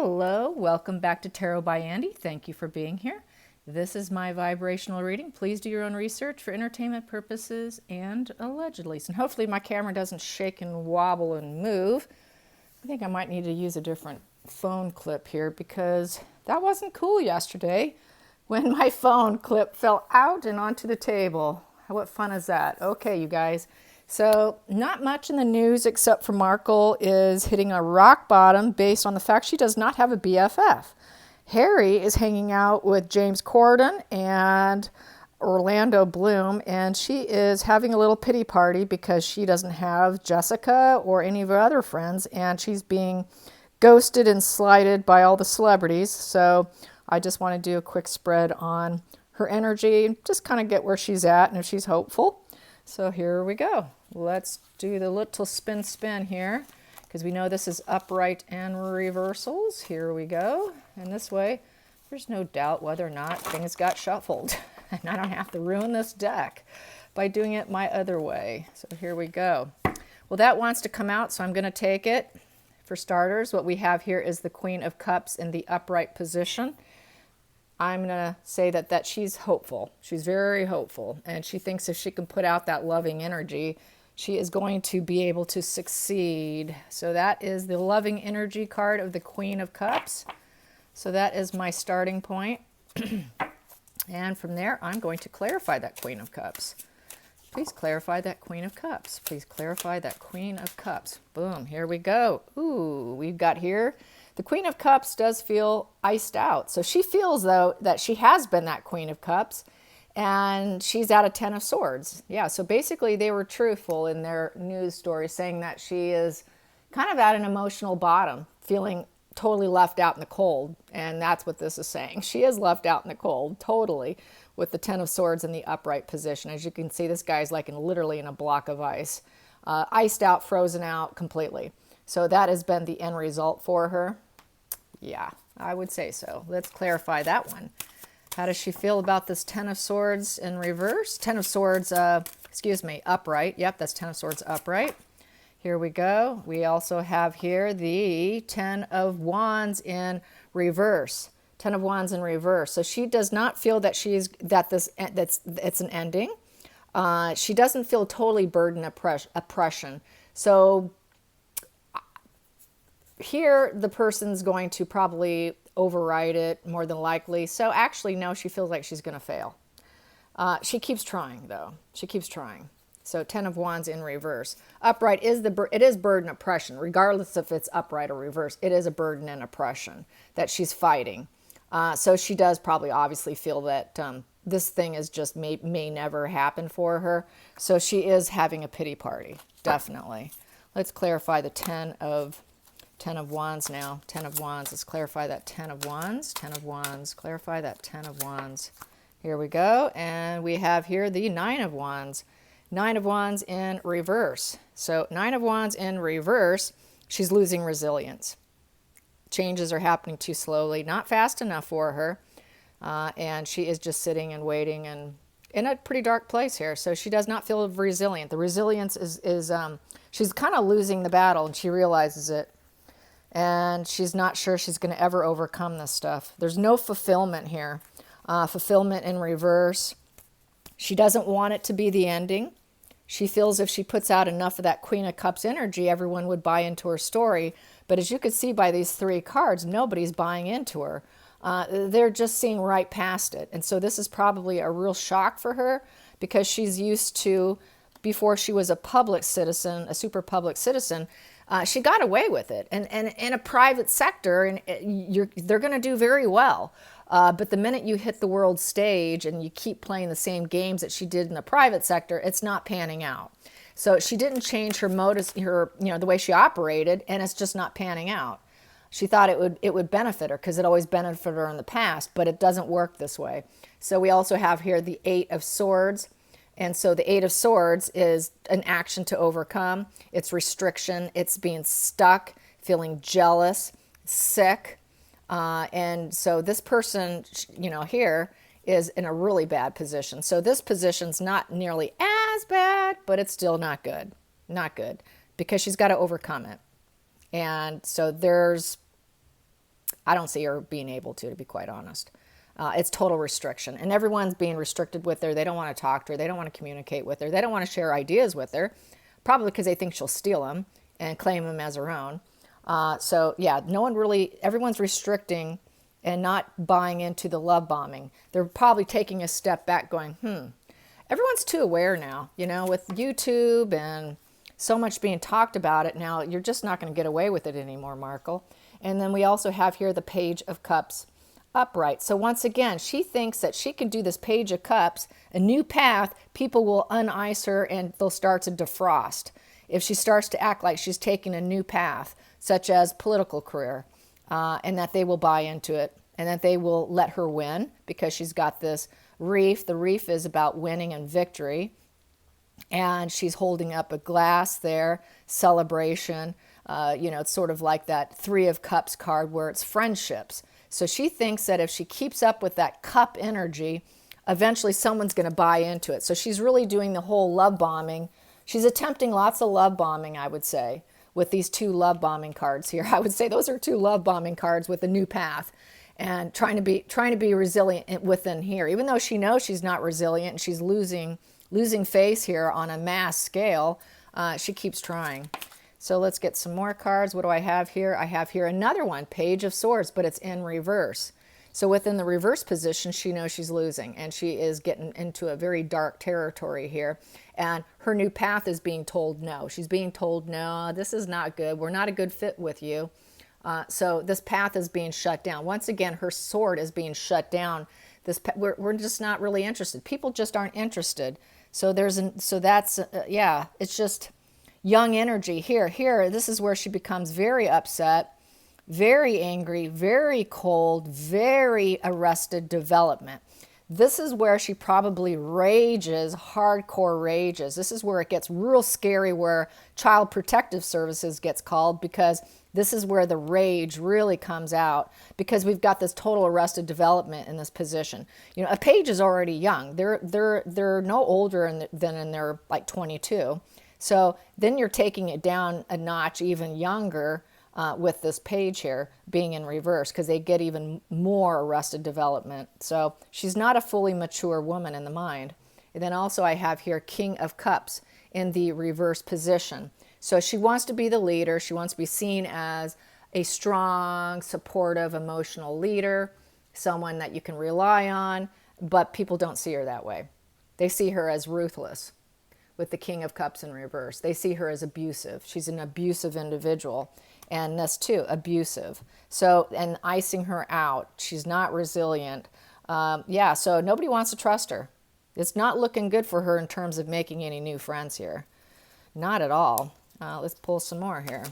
Hello, welcome back to Tarot by Andy. Thank you for being here. This is my vibrational reading. Please do your own research for entertainment purposes and allegedly. And hopefully my camera doesn't shake and wobble and move. I think I might need to use a different phone clip here because that wasn't cool yesterday when my phone clip fell out and onto the table. What fun is that? Okay, you guys. So not much in the news except for Markle is hitting a rock bottom based on the fact she does not have a BFF. Harry is hanging out with James Corden and Orlando Bloom, and she is having a little pity party because she doesn't have Jessica or any of her other friends, and she's being ghosted and slighted by all the celebrities. So I just want to do a quick spread on her energy, just kind of get where she's at and if she's hopeful. So here we go. Let's do the little spin here because we know this is upright and reversals. Here we go. And this way, there's no doubt whether or not things got shuffled. And I don't have to ruin this deck by doing it my other way. So here we go. Well, that wants to come out, so I'm going to take it. For starters, what we have here is the Queen of Cups in the upright position. I'm going to say that she's hopeful. She's very hopeful. And she thinks if she can put out that loving energy, she is going to be able to succeed. So that is the loving energy card of the Queen of Cups. So that is my starting point. And from there, I'm going to clarify that Queen of Cups. Please clarify that Queen of Cups. Please clarify that Queen of Cups. Boom, here we go. Ooh, we've got here. The Queen of Cups does feel iced out. So she feels, though, that she has been that Queen of Cups, and she's at a Ten of Swords. Yeah, so basically they were truthful in their news story, saying that she is kind of at an emotional bottom, feeling totally left out in the cold. And that's what this is saying. She is left out in the cold, totally, with the Ten of Swords in the upright position. As you can see, this guy's like literally in a block of ice. Iced out, frozen out completely. So that has been the end result for her. Yeah, I would say so. Let's clarify that one. How does she feel about this Ten of Swords in reverse? Ten of Swords, upright. Yep, that's Ten of Swords upright. Here we go. We also have here the Ten of Wands in reverse. Ten of Wands in reverse. So she does not feel that it's an ending. She doesn't feel totally burdened oppression. So here, the person's going to probably override it more than likely. So actually, no, she feels like she's going to fail. She keeps trying, though. She keeps trying. So Ten of Wands in reverse. Upright it is burden oppression, regardless if it's upright or reverse. It is a burden and oppression that she's fighting. So she does probably obviously feel that this thing is just may never happen for her. So she is having a pity party, definitely. Let's clarify the Ten of Wands now. Ten of Wands. Let's clarify that Ten of Wands. Ten of Wands. Clarify that Ten of Wands. Here we go. And we have here the Nine of Wands. Nine of Wands in reverse. So Nine of Wands in reverse, she's losing resilience. Changes are happening too slowly, not fast enough for her. And she is just sitting and waiting and in a pretty dark place here. So she does not feel resilient. The resilience is she's kind of losing the battle, and she realizes it. And she's not sure she's going to ever overcome this stuff. There's no fulfillment here. Fulfillment in reverse. She doesn't want it to be the ending. She feels if she puts out enough of that Queen of Cups energy, everyone would buy into her story. But as you can see by these three cards, nobody's buying into her. They're just seeing right past it. And so this is probably a real shock for her because she's used to, before she was a public citizen, a super public citizen, she got away with it. And in a private sector, and they're going to do very well. But the minute you hit the world stage and you keep playing the same games that she did in the private sector, it's not panning out. So she didn't change her modus, the way she operated, and it's just not panning out. She thought it would benefit her because it always benefited her in the past, but it doesn't work this way. So we also have here the Eight of Swords. And so the Eight of Swords is an action to overcome. It's restriction. It's being stuck, feeling jealous, sick. And so this person, here is in a really bad position. So this position's not nearly as bad, but it's still not good. Not good because she's got to overcome it. And so there's I don't see her being able to be quite honest. It's total restriction. And everyone's being restricted with her. They don't want to talk to her. They don't want to communicate with her. They don't want to share ideas with her, probably because they think she'll steal them and claim them as her own. So yeah, no one really, everyone's restricting and not buying into the love bombing. They're probably taking a step back going, everyone's too aware now, with YouTube and so much being talked about it now, you're just not going to get away with it anymore, Markle. And then we also have here the Page of Cups upright. So once again, she thinks that she can do this Page of Cups, a new path, people will unice her and they'll start to defrost. If she starts to act like she's taking a new path, such as political career, and that they will buy into it and that they will let her win because she's got this wreath. The wreath is about winning and victory. And she's holding up a glass there, celebration. It's sort of like that Three of Cups card where it's friendships. So she thinks that if she keeps up with that cup energy, eventually someone's going to buy into it. So she's really doing the whole love bombing. She's attempting lots of love bombing, I would say, with these two love bombing cards here. I would say those are two love bombing cards with a new path, and trying to be resilient within here. Even though she knows she's not resilient and she's losing face here on a mass scale, she keeps trying. So let's get some more cards. What do I have here? I have here another one, Page of Swords, but it's in reverse. So within the reverse position, she knows she's losing, and she is getting into a very dark territory here. And her new path is being told no. She's being told, no, this is not good. We're not a good fit with you. So this path is being shut down. Once again, her sword is being shut down. We're just not really interested. People just aren't interested. So it's just young energy here. This is where she becomes very upset, very angry, very cold, very arrested development. This is where she probably rages, hardcore rages. This is where it gets real scary, where Child Protective Services gets called, because this is where the rage really comes out, because we've got this total arrested development in this position. A page is already young. They're no older than in their like 22. So then you're taking it down a notch even younger with this page here being in reverse, because they get even more arrested development. So she's not a fully mature woman in the mind. And then also I have here King of Cups in the reverse position. So she wants to be the leader. She wants to be seen as a strong, supportive, emotional leader, someone that you can rely on, but people don't see her that way. They see her as ruthless with the King of Cups in reverse. They see her as abusive. She's an abusive individual, and this too, abusive. So, and icing her out. She's not resilient. So nobody wants to trust her. It's not looking good for her in terms of making any new friends here. Not at all. Let's pull some more here.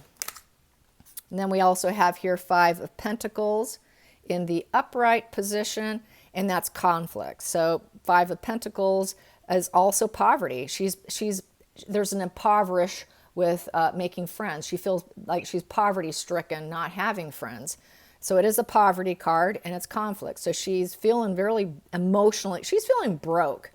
And then we also have here Five of Pentacles in the upright position, and that's conflict. So Five of Pentacles is also poverty. There's an impoverish with making friends. She feels like she's poverty stricken, not having friends. So it is a poverty card, and it's conflict. So she's feeling very emotionally, she's feeling broke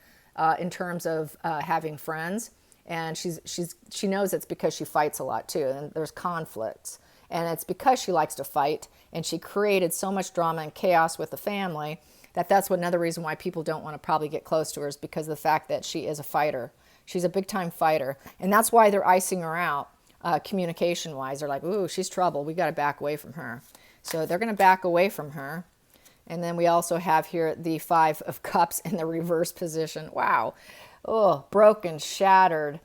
in terms of having friends. And she knows it's because she fights a lot too, and there's conflicts. And it's because she likes to fight, and she created so much drama and chaos with the family that's another reason why people don't want to probably get close to her, is because of the fact that she is a fighter. She's a big-time fighter. And that's why they're icing her out communication-wise. They're like, ooh, she's trouble. We got to back away from her. So they're going to back away from her. And then we also have here the Five of Cups in the reverse position. Wow. Oh, broken, shattered,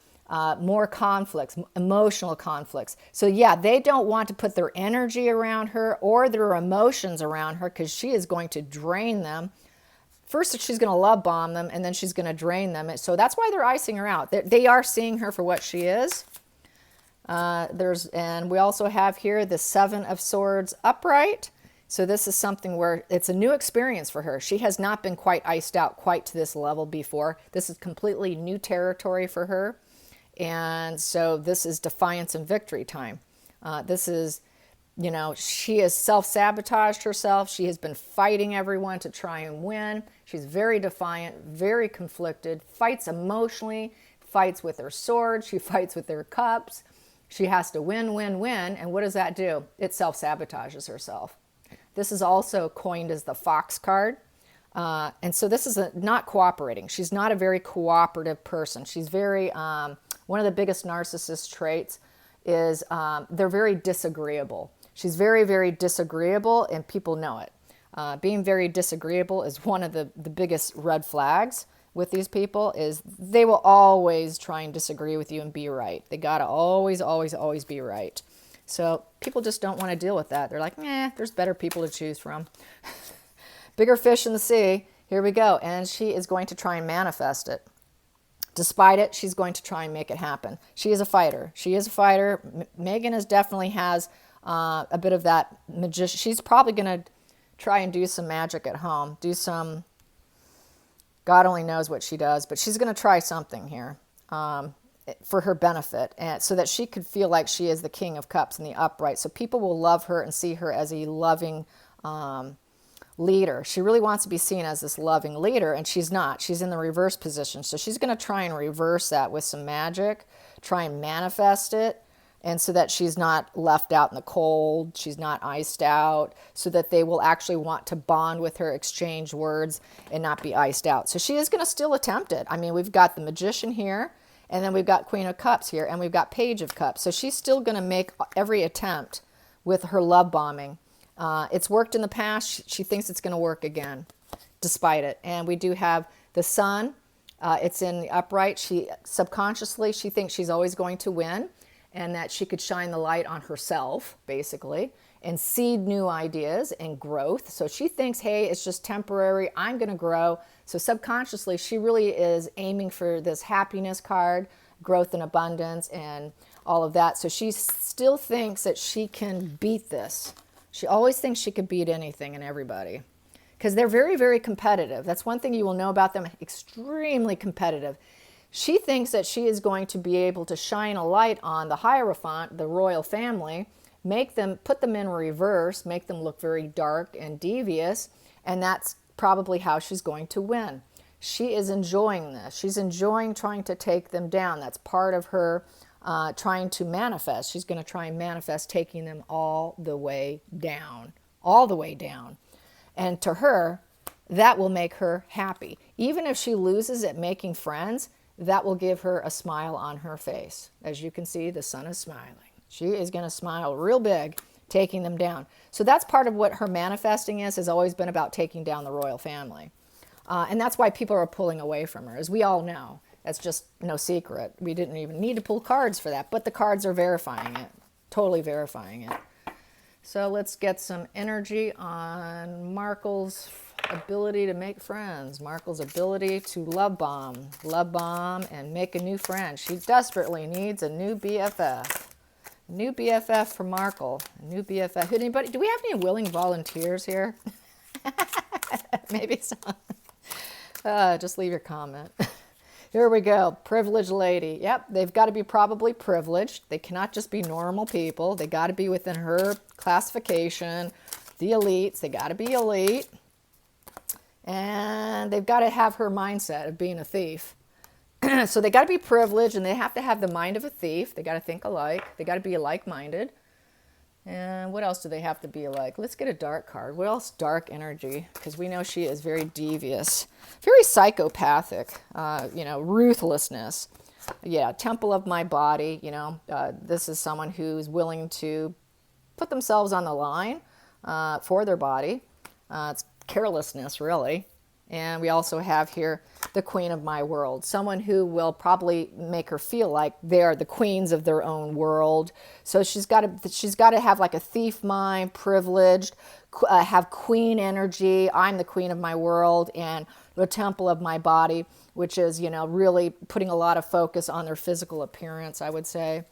more conflicts, emotional conflicts. So yeah, they don't want to put their energy around her or their emotions around her, because she is going to drain them. First, she's going to love bomb them, and then she's going to drain them. So that's why they're icing her out. They are seeing her for what she is. And we also have here the Seven of Swords upright. So this is something where it's a new experience for her. She has not been quite iced out quite to this level before. This is completely new territory for her. And so this is defiance and victory time. This is, she has self-sabotaged herself. She has been fighting everyone to try and win. She's very defiant, very conflicted, fights emotionally, fights with her sword. She fights with her cups. She has to win, win, win. And what does that do? It self-sabotages herself. This is also coined as the fox card. And so this is not cooperating. She's not a very cooperative person. She's very, one of the biggest narcissist traits is they're very disagreeable. She's very, very disagreeable, and people know it. Being very disagreeable is one of the biggest red flags with these people, is they will always try and disagree with you and be right. They gotta always, always, always be right. So people just don't want to deal with that. They're like, there's better people to choose from. Bigger fish in the sea. Here we go. And she is going to try and manifest it. Despite it, she's going to try and make it happen. She is a fighter. She is a fighter. Megan definitely has a bit of that magician. She's probably going to try and do some magic at home. Do some, God only knows what she does, but she's going to try something here for her benefit, and so that she could feel like she is the King of Cups in the upright. So people will love her and see her as a loving leader. She really wants to be seen as this loving leader, and she's not. She's in the reverse position. So she's going to try and reverse that with some magic, try and manifest it, and so that she's not left out in the cold, she's not iced out, so that they will actually want to bond with her, exchange words, and not be iced out. So she is going to still attempt it. I mean, we've got the Magician here, and then we've got Queen of Cups here, and we've got Page of Cups. So she's still going to make every attempt with her love bombing. It's worked in the past. She thinks it's going to work again, despite it. And we do have the Sun. It's in the upright. She thinks she's always going to win, and that she could shine the light on herself, basically, and seed new ideas and growth. So she thinks, hey, it's just temporary. I'm going to grow. So subconsciously, she really is aiming for this happiness card, growth and abundance, and all of that. So she still thinks that she can beat this. She always thinks she could beat anything and everybody, because they're very, very competitive. That's one thing you will know about them, extremely competitive. She thinks that she is going to be able to shine a light on the Hierophant, the royal family, put them in reverse, make them look very dark and devious, and that's probably how she's going to win. She is enjoying this. She's enjoying trying to take them down. That's part of her trying to manifest. She's going to try and manifest taking them all the way down, all the way down. And to her, that will make her happy. Even if she loses at making friends, that will give her a smile on her face. As you can see, the sun is smiling. She is going to smile real big, taking them down. So that's part of what her manifesting has always been about taking down the royal family. And that's why people are pulling away from her, as we all know. That's just no secret. We didn't even need to pull cards for that, but the cards are verifying it, totally verifying it. So let's get some energy on Markle's ability to make friends. Markle's ability to love bomb and make a new friend. She desperately needs a new BFF. New BFF for Markle. A new BFF. Anybody? Do we have any willing volunteers here? Maybe some. Just leave your comment. Here we go. Privileged lady. Yep, they've got to be probably privileged. They cannot just be normal people. They got to be within her classification. The elites. They got to be elite. And they've got to have her mindset of being a thief. So they got to be privileged, and they have to have the mind of a thief. They got to think alike. They got to be like-minded. And what else do they have to be alike? Let's get a dark card. What else? Dark energy, because we know she is very devious, very psychopathic, ruthlessness. Yeah, temple of my body, this is someone who's willing to put themselves on the line for their body. It's carelessness, really. And we also have here the queen of my world, someone who will probably make her feel like they're the queens of their own world. So she's got to have like a thief mind, privileged, have queen energy. I'm the queen of my world, and the temple of my body, which is, really putting a lot of focus on their physical appearance, I would say.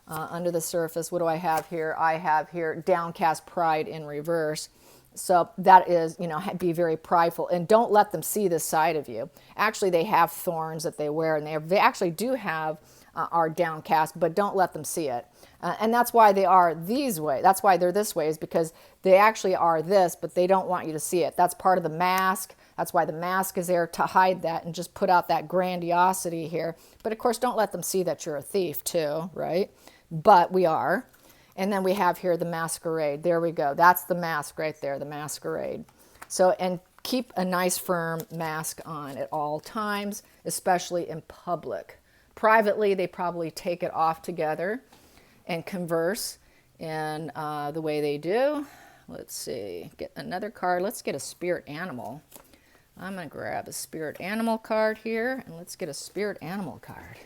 Under the surface, what do I have here? I have here downcast pride in reverse. So that is, be very prideful, and don't let them see this side of you. Actually, they have thorns that they wear, and they actually do have are downcast, but don't let them see it. And that's why they are these way. That's why they're this way, is because they actually are this, but they don't want you to see it. That's part of the mask. That's why the mask is there, to hide that and just put out that grandiosity here. But of course, don't let them see that you're a thief too, right? But we are. And then we have here the masquerade. There we go. That's the mask right there, the masquerade. So, and keep a nice firm mask on at all times, especially in public. Privately, they probably take it off together and converse in the way they do. Let's see, get another card. Let's get a spirit animal. I'm going to grab a spirit animal card here, and let's get a spirit animal card.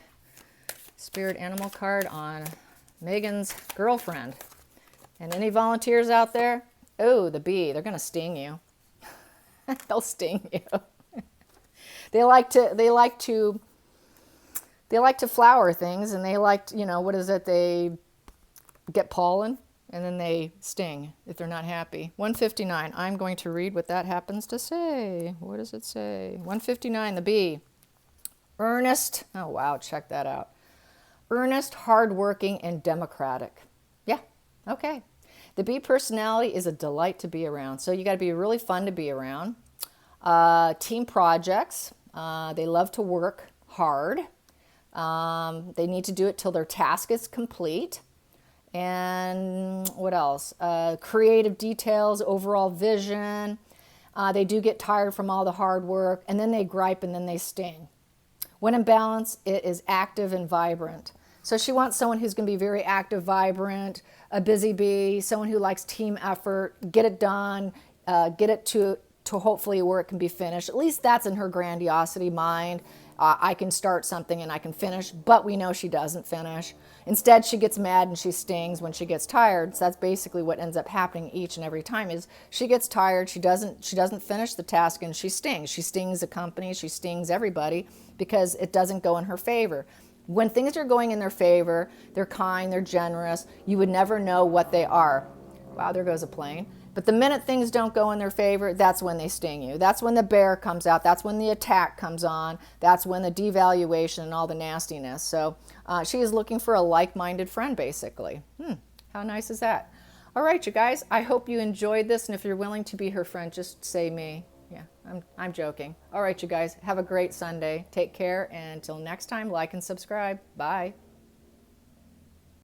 Spirit animal card on Megan's girlfriend. And any volunteers out there? Oh, the bee. They're going to sting you. They'll sting you. They like to flower things, and they like to, what is it? They get pollen, and then they sting if they're not happy. 159. I'm going to read what that happens to say. What does it say? 159, the bee. Earnest. Oh, wow. Check that out. Earnest, hardworking, and democratic. Yeah. Okay. The bee personality is a delight to be around. So you got to be really fun to be around. Team projects. They love to work hard. They need to do it till their task is complete. And what else? Creative details, overall vision. They do get tired from all the hard work, and then they gripe and then they sting. When in balance, it is active and vibrant. So she wants someone who's going to be very active, vibrant, a busy bee, someone who likes team effort, get it done, get it to hopefully where it can be finished. At least that's in her grandiosity mind. I can start something and I can finish, but we know she doesn't finish. Instead, she gets mad and she stings when she gets tired. So that's basically what ends up happening each and every time is she gets tired, she doesn't finish the task, and she stings. She stings the company, she stings everybody because it doesn't go in her favor. When things are going in their favor, they're kind, they're generous, you would never know what they are. Wow, there goes a plane. But the minute things don't go in their favor, that's when they sting you. That's when the bear comes out. That's when the attack comes on. That's when the devaluation and all the nastiness. So she is looking for a like-minded friend, basically. How nice is that? All right, you guys, I hope you enjoyed this. And if you're willing to be her friend, just say me. Yeah, I'm joking. All right, you guys, have a great Sunday. Take care. And until next time, like and subscribe. Bye.